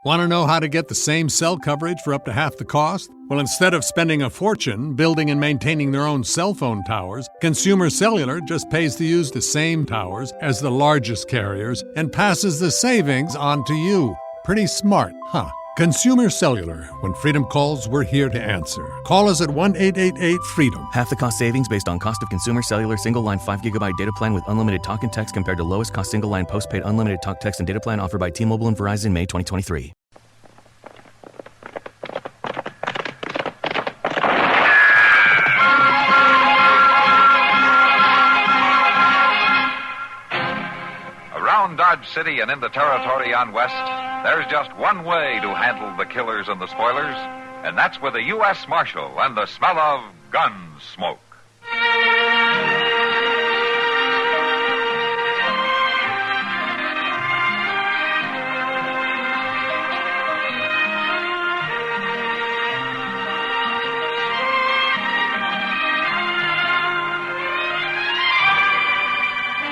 Want to know how to get the same cell coverage for up to half the cost? Well, instead of spending a fortune building and maintaining their own cell phone towers, Consumer Cellular just pays to use the same towers as the largest carriers and passes the savings on to you. Pretty smart, huh? Consumer Cellular. When freedom calls, we're here to answer. Call us at 1-888-FREEDOM. Half the cost savings based on cost of Consumer Cellular single-line 5GB data plan with unlimited talk and text compared to lowest cost single-line postpaid unlimited talk, text, and data plan offered by T-Mobile and Verizon May 2023. Around Dodge City and in the territory on west, there's just one way to handle the killers and the spoilers, and that's with a U.S. Marshal and the smell of Gunsmoke.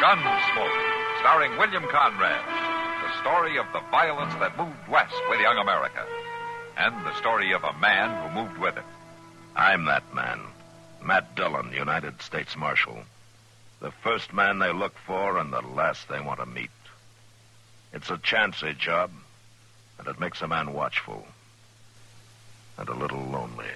Gunsmoke, starring William Conrad. The story of the violence that moved west with young America. And the story of a man who moved with it. I'm that man. Matt Dillon, United States Marshal. The first man they look for and the last they want to meet. It's a chancy job, and it makes a man watchful. And a little lonely.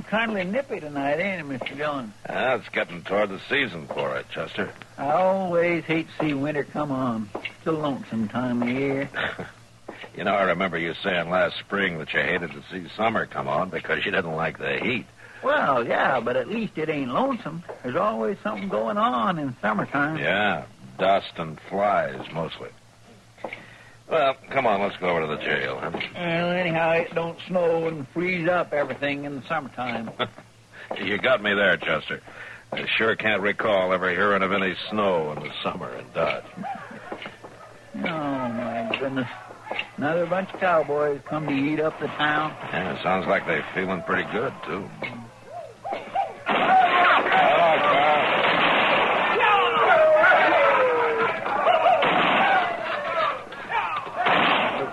Kindly nippy tonight, ain't it, Mr. Dillon? It's getting toward the season for it, Chester. I always hate to see winter come on. It's a lonesome time of year. You know, I remember you saying last spring that you hated to see summer come on because you didn't like the heat. Well, yeah, but at least it ain't lonesome. There's always something going on in summertime. Yeah, dust and flies, mostly. Well, come on, let's go over to the jail, huh? Well, anyhow, it don't snow and freeze up everything in the summertime. You got me there, Chester. I sure can't recall ever hearing of any snow in the summer in Dodge. Oh, my goodness. Another bunch of cowboys come to eat up the town. Yeah, it sounds like they're feeling pretty good, too.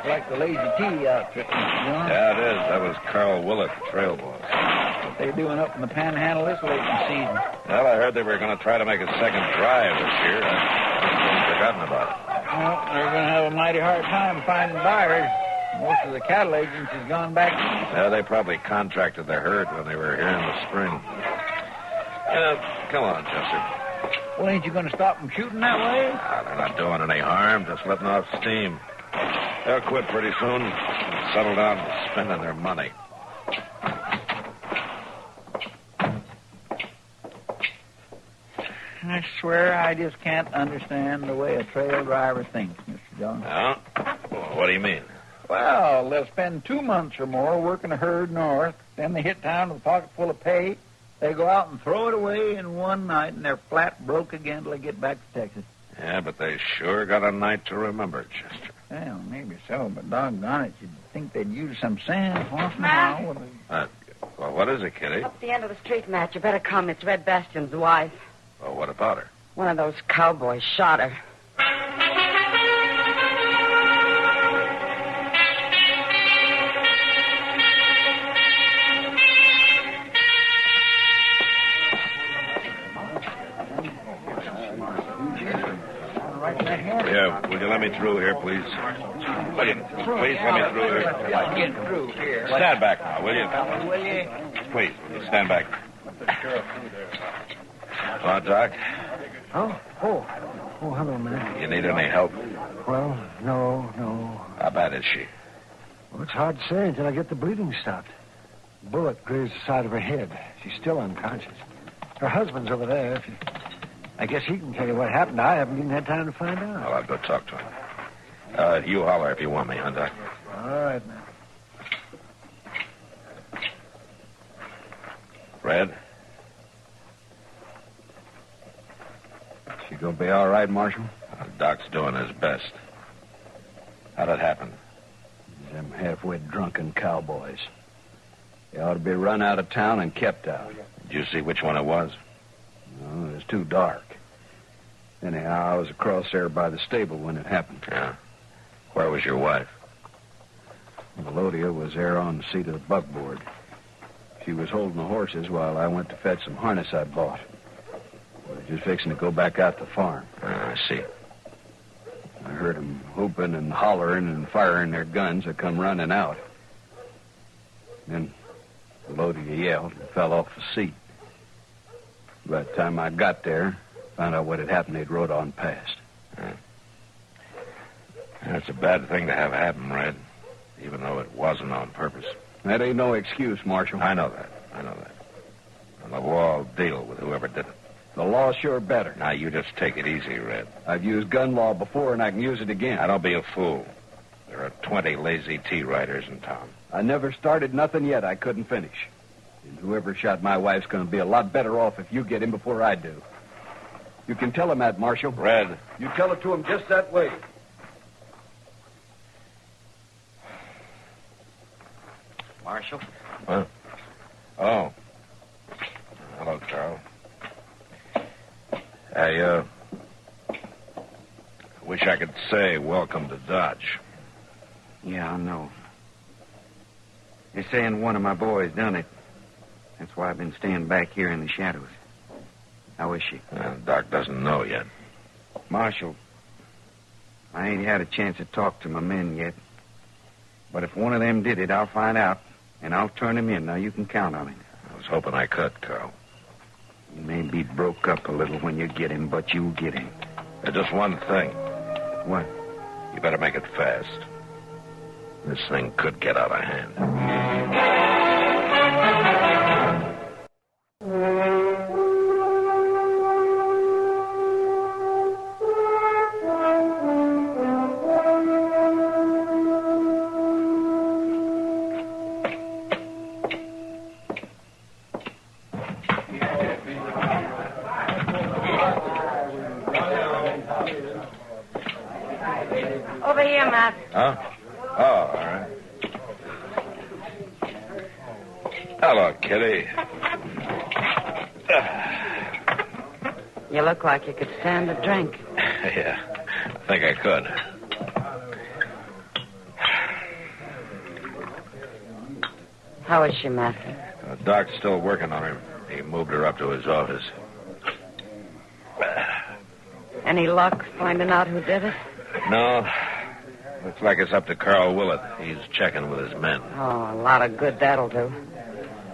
Like the Lazy T outfit, Mr. Dillon. Yeah, it is. That was Carl Willett, the trail boss. What they doing up in the Panhandle this late in the season? Well, I heard they were going to try to make a second drive this year. I've forgotten about it. Well, they're going to have a mighty hard time finding buyers. Most of the cattle agents has gone back east. Yeah, they probably contracted the herd when they were here in the spring. Come on, Chester. Well, ain't you going to stop them shooting that way? They're not doing any harm, just letting off steam. They'll quit pretty soon and settle down to spending their money. I swear I just can't understand the way a trail driver thinks, Mr. Dillon. No? Well, what do you mean? Well, they'll spend 2 months or more working a herd north. Then they hit town with a pocket full of pay. They go out and throw it away in one night, and they're flat broke again till they get back to Texas. Yeah, but they sure got a night to remember, Chester. Well, maybe so, but doggone it, you'd think they'd use some sand once in a while. Well, what is it, Kitty? Up the end of the street, Matt. You better come. It's Red Bastion's wife. Well, what about her? One of those cowboys shot her. Yeah, will you let me through here, please? William, please let me through here. Get through here. Stand back now, will you? Will you? Please, will you stand back? Doc, Oh, hello, man. you need any help? Well, no. How bad is she? Well, it's hard to say until I get the bleeding stopped. Bullet grazed the side of her head. She's still unconscious. Her husband's over there. I guess he can tell you what happened. I haven't even had time to find out. Well, I'll go talk to him. You holler if you want me, huh, Doc? All right, man. Fred? She gonna be all right, Marshal? Doc's doing his best. How'd it happen? life with drunken cowboys. They ought to be run out of town and kept out. Did you see which one it was? No, it was too dark. Anyhow, I was across there by the stable when it happened. Yeah. Where was your wife? Melodia was there on the seat of the buckboard. She was holding the horses while I went to fetch some harness I'd bought. We were just fixing to go back out to the farm. I see. I heard them whooping and hollering and firing their guns. I come running out. Then Melodia yelled and fell off the seat. By the time I got there, found out what had happened, they'd rode on past. That's a bad thing to have happen, Red, even though it wasn't on purpose. That ain't no excuse, Marshal. I know that. And the law will deal with whoever did it. The law's sure better. Now, you just take it easy, Red. I've used gun law before, and I can use it again. Now, don't be a fool. There are 20 lazy T-riders in town. I never started nothing yet I couldn't finish. And whoever shot my wife's going to be a lot better off if you get him before I do. You can tell him that, Marshal. Red. You tell it to him just that way. Marshal? Huh? Oh. Hello, Carl. I wish I could say welcome to Dodge. Yeah, I know. They're saying one of my boys done it. That's why I've been staying back here in the shadows. How is she? Doc doesn't know yet. Marshal, I ain't had a chance to talk to my men yet. But if one of them did it, I'll find out, and I'll turn him in. Now, you can count on it. I was hoping I could, Carl. You may be broke up a little when you get him, but you'll get him. Just one thing. What? You better make it fast. This thing could get out of hand. Over here, Matt. Huh? Oh, all right. Hello, Kitty. You look like you could stand a drink. Yeah, I think I could. How is she, Matt? Doc's still working on her. He moved her up to his office. Any luck finding out who did it? No. Looks like it's up to Carl Willett. He's checking with his men. Oh, a lot of good that'll do.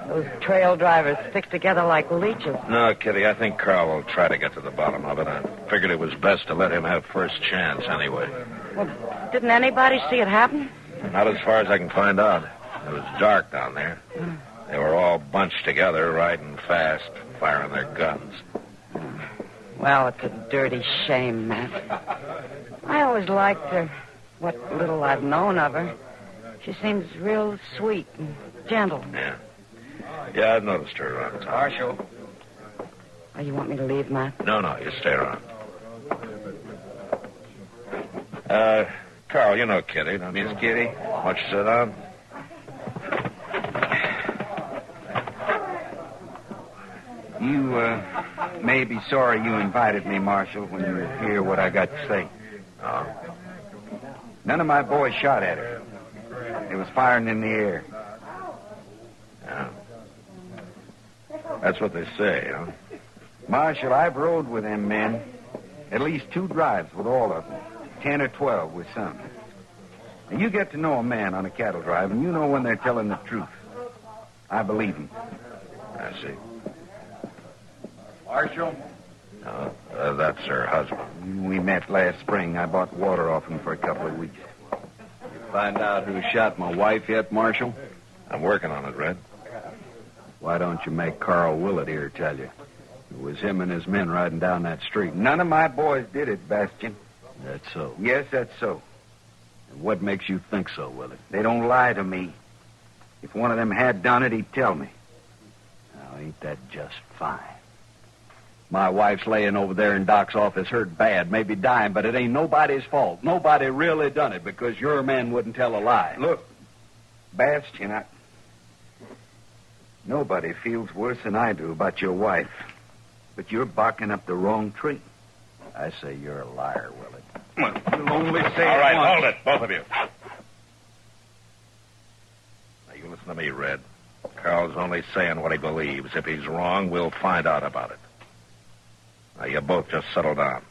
Those trail drivers stick together like leeches. No, Kitty, I think Carl will try to get to the bottom of it. I figured it was best to let him have first chance anyway. Well, didn't anybody see it happen? Not as far as I can find out. It was dark down there. They were all bunched together, riding fast, firing their guns. Well, it's a dirty shame, Matt. I always liked her. What little I've known of her. She seems real sweet and gentle. Yeah, I've noticed her around town. Marshal. Oh, you want me to leave, Matt? No, you stay around. Carl, you know Kitty, don't you? Miss Kitty? Why don't you sit down? You, may be sorry you invited me, Marshal, when you hear what I got to say. Oh. None of my boys shot at her. They was firing in the air. Yeah. That's what they say, huh? Marshal, I've rode with them men. At least 2 drives with all of them. 10 or 12 with some. And you get to know a man on a cattle drive, and you know when they're telling the truth. I believe them. I see. Marshal? No, that's her husband. We met last spring. I bought water off him for a couple of weeks. You find out who shot my wife yet, Marshal? I'm working on it, Red. Why don't you make Carl Willett here tell you? It was him and his men riding down that street. None of my boys did it, Bastian. That's so. Yes, that's so. And what makes you think so, Willett? They don't lie to me. If one of them had done it, he'd tell me. Now, ain't that just fine? My wife's laying over there in Doc's office hurt bad, maybe dying, but it ain't nobody's fault. Nobody really done it because your men wouldn't tell a lie. Look, Bastion, nobody feels worse than I do about your wife. But you're barking up the wrong tree. I say you're a liar, Willie. Well, you'll only say All it right, once. hold it, both of you. Now, you listen to me, Red. Carl's only saying what he believes. If he's wrong, we'll find out about it. Now, you both just settle down.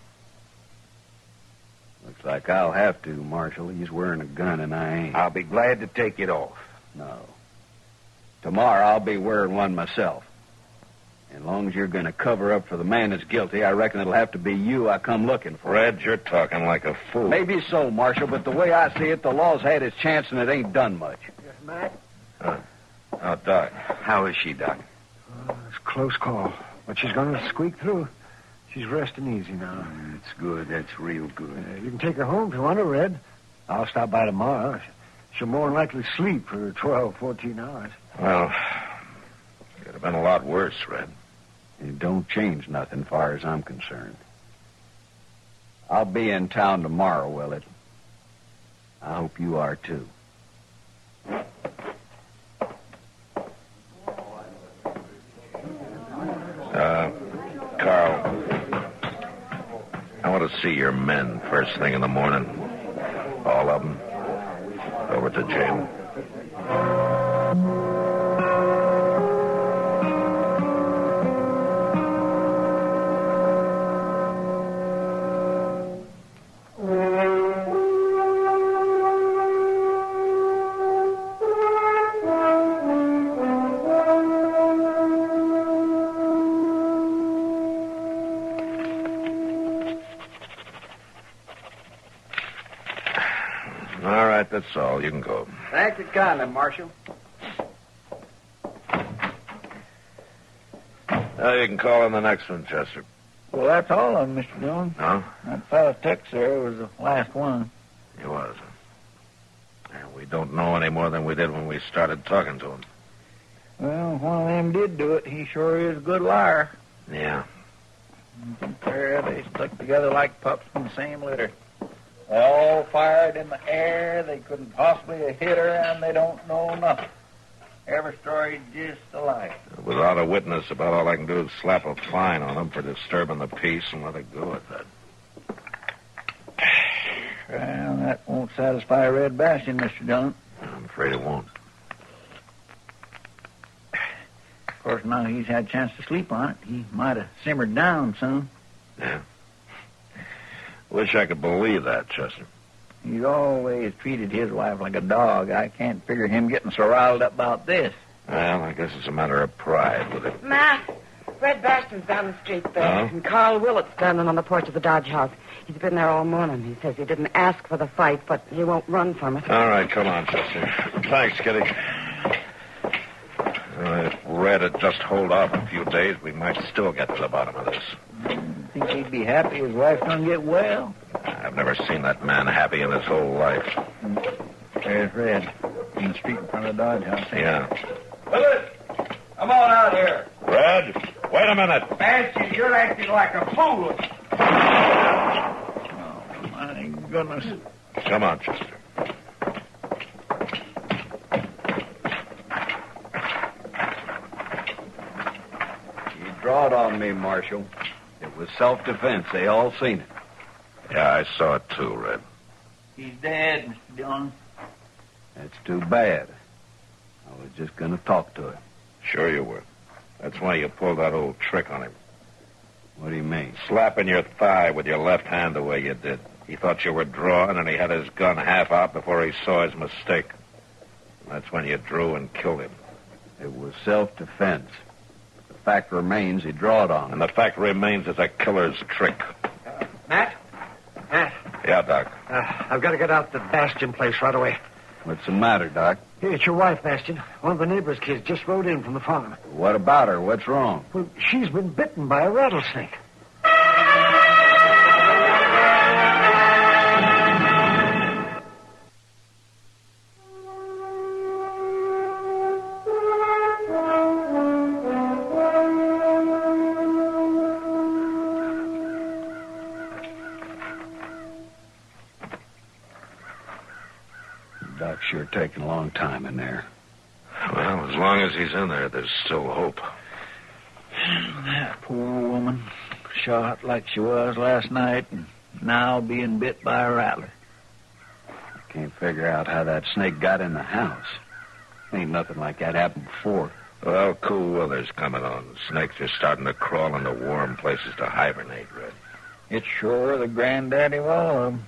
Looks like I'll have to, Marshal. He's wearing a gun and I ain't. I'll be glad to take it off. No. Tomorrow I'll be wearing one myself. As long as you're going to cover up for the man that's guilty, I reckon it'll have to be you I come looking for. Red, you're talking like a fool. Maybe so, Marshal, but the way I see it, the law's had its chance and it ain't done much. Yes, Matt? Oh, Doc. How is she, Doc? It's a close call, but she's going to squeak through. She's resting easy now. That's good. That's real good. You can take her home if you want to, Red. I'll stop by tomorrow. She'll more than likely sleep for 12, 14 hours. Well, it could have been a lot worse, Red. It don't change nothing, far as I'm concerned. I'll be in town tomorrow, Willett. I hope you are, too. Carl, I want to see your men first thing in the morning. All of them. Over to jail. All right, that's all. You can go. Thank you kindly, Marshal. Now you can call in the next one, Chester. Well, that's all of them, Mr. Dillon. No? That fellow Tex there was the last one. He was. And we don't know any more than we did when we started talking to him. Well, one of them did do it. He sure is a good liar. Yeah. There, they stuck together like pups from the same litter. They all fired in the air. They couldn't possibly have hit her, and they don't know nothing. Every story just alike. Without a witness, about all I can do is slap a fine on them for disturbing the peace and let it go at that. Well, that won't satisfy Red Bastion, Mr. Dillon. I'm afraid it won't. Of course, now he's had a chance to sleep on it. He might have simmered down some. Yeah. Wish I could believe that, Chester. He's always treated his wife like a dog. I can't figure him getting so riled up about this. Well, I guess it's a matter of pride with it. Matt, Red Bastion's down the street there. Oh? And Carl Willett's standing on the porch of the Dodge House. He's been there all morning. He says he didn't ask for the fight, but he won't run from it. All right, come on, Chester. Thanks, Kitty. If Red had just hold off a few days, we might still get to the bottom of this. Think he'd be happy his wife's gonna get well? I've never seen that man happy in his whole life. There's Red in the street in front of the Dodge House. Yeah. Willet, come on out here. Red, wait a minute. Bastion, you're acting like a fool. Oh, my goodness. Come on, Chester. You drawed on me, Marshal. It was self-defense. They all seen it. Yeah, I saw it too, Red. He's dead, Mr. Dillon. That's too bad. I was just going to talk to him. Sure you were. That's why you pulled that old trick on him. What do you mean? Slapping your thigh with your left hand the way you did. He thought you were drawing, and he had his gun half out before he saw his mistake. That's when you drew and killed him. It was self-defense. The fact remains he drawed on And the fact remains it's a killer's trick. Matt? Matt, Yeah, Doc. I've got to get out to the Bastion place right away. What's the matter, Doc? Hey, it's your wife, Bastion. One of the neighbor's kids just rode in from the farm. What about her? What's wrong? Well, she's been bitten by a rattlesnake. taking a long time in there. Well, as long as he's in there, there's still hope. That poor woman, shot like she was last night, and now being bit by a rattler. I can't figure out how that snake got in the house. Ain't nothing like that happened before. Well, cool weather's coming on. The snakes are starting to crawl into warm places to hibernate, Red. It's sure the granddaddy of all of them.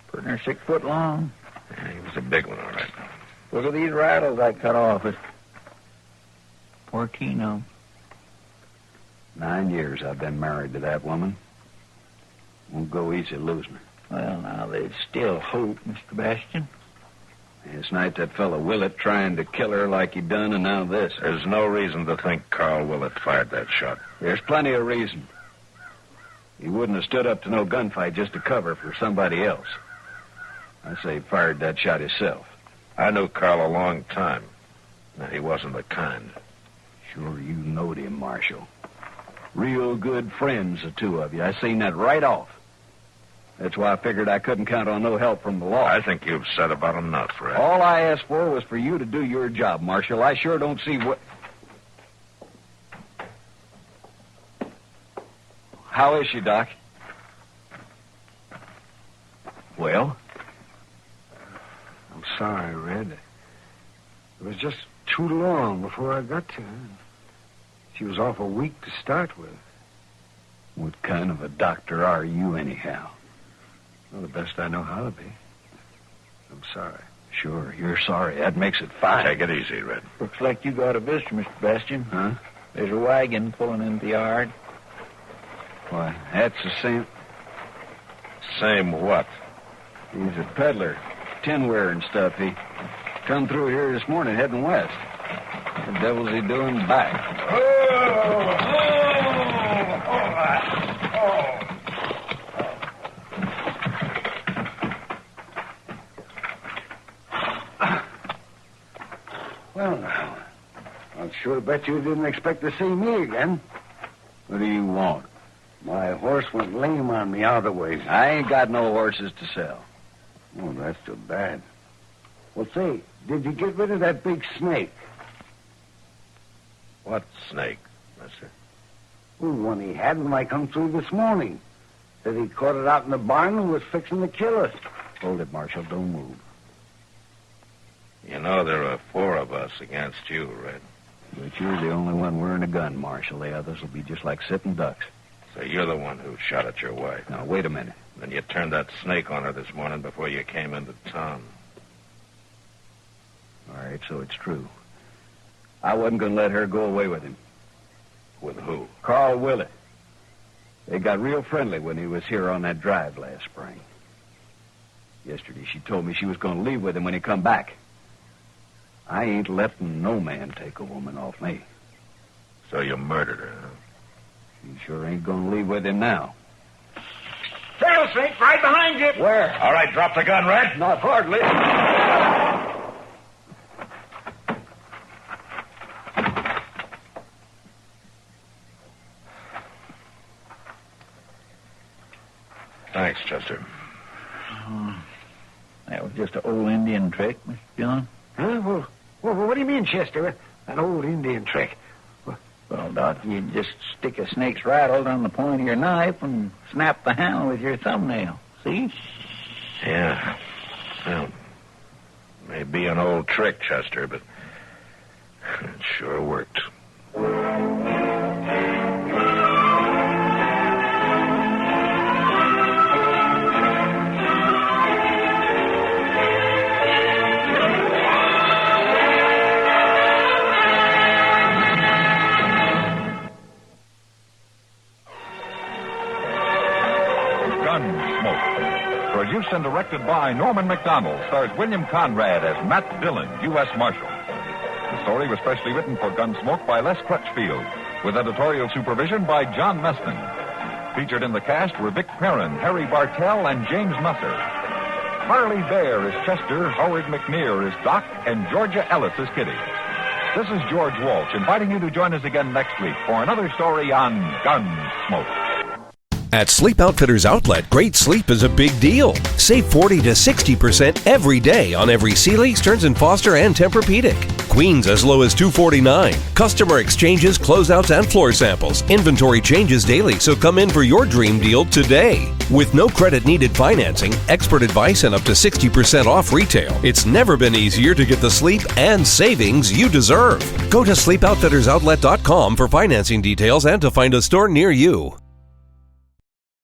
Pretty near 6 foot long. Yeah, he was a big one, all right. Look at these rattles I cut off it. Poor Keno. 9 years I've been married to that woman. Won't go easy losing her. Well, now, there's still hope, Mr. Bastian. Last night that fellow Willett trying to kill her like he done, and now this. There's no reason to think Carl Willett fired that shot. There's plenty of reason. He wouldn't have stood up to no gunfight just to cover for somebody else. I say he fired that shot himself. I knew Carl a long time. Now, he wasn't the kind. Sure you knowed him, Marshal. Real good friends, the two of you. I seen that right off. That's why I figured I couldn't count on no help from the law. I think you've said about enough, Red. All I asked for was for you to do your job, Marshal. I sure don't see what... How is she, Doc? Well? I'm sorry, Red. It was just too long before I got to her. She was awful weak to start with. What kind of a doctor are you, anyhow? Well, the best I know how to be. I'm sorry. Sure, you're sorry. That makes it fine. Take it easy, Red. Looks like you got a visitor, Mr. Bastian. Huh? There's a wagon pulling into the yard. Why, that's the same... Same what? He's a peddler. Tinware and stuff. He come through here this morning heading west. What the devil's he doing back? Well, now, I'll sure bet you didn't expect to see me again. What do you want? My horse went lame on me other ways. I ain't got no horses to sell. Oh, that's too bad. Well, say, did you get rid of that big snake? What snake, mister? Well, one he had when I come through this morning. Said he caught it out in the barn and was fixing to kill us. Hold it, Marshal. Don't move. You know there are 4 of us against you, Red. But you're the only one wearing a gun, Marshal. The others will be just like sitting ducks. So you're the one who shot at your wife. Now, wait a minute. Then you turned that snake on her this morning before you came into town. All right, so it's true. I wasn't going to let her go away with him. With who? Carl Willett. They got real friendly when he was here on that drive last spring. Yesterday, she told me she was going to leave with him when he come back. I ain't letting no man take a woman off me. So you murdered her, huh? She sure ain't going to leave with him now. Rattlesnake right behind you. Where? All right, drop the gun, Red. Not hardly. Thanks, Chester. That was just an old Indian trick, Mr. Dillon. Huh? Well, what do you mean, Chester? An old Indian trick. Well, Doc, you just stick a snake's rattle on the point of your knife and snap the handle with your thumbnail. See? Yeah. Well, may be an old trick, Chester, but it sure worked. Gunsmoke. Produced and directed by Norman Macdonnell, stars William Conrad as Matt Dillon, U.S. Marshal. The story was specially written for Gunsmoke by Les Crutchfield, with editorial supervision by John Meston. Featured in the cast were Vic Perrin, Harry Bartell, and James Musser. Harley Bear is Chester, Howard McNear is Doc, and Georgia Ellis is Kitty. This is George Walsh, inviting you to join us again next week for another story on Gunsmoke. At Sleep Outfitters Outlet, great sleep is a big deal. Save 40 to 60% every day on every Sealy, Stearns & Foster, and Tempur-Pedic. Queens as low as $249. Customer exchanges, closeouts, and floor samples. Inventory changes daily, so come in for your dream deal today. With no credit-needed financing, expert advice, and up to 60% off retail, it's never been easier to get the sleep and savings you deserve. Go to SleepOutfittersOutlet.com for financing details and to find a store near you.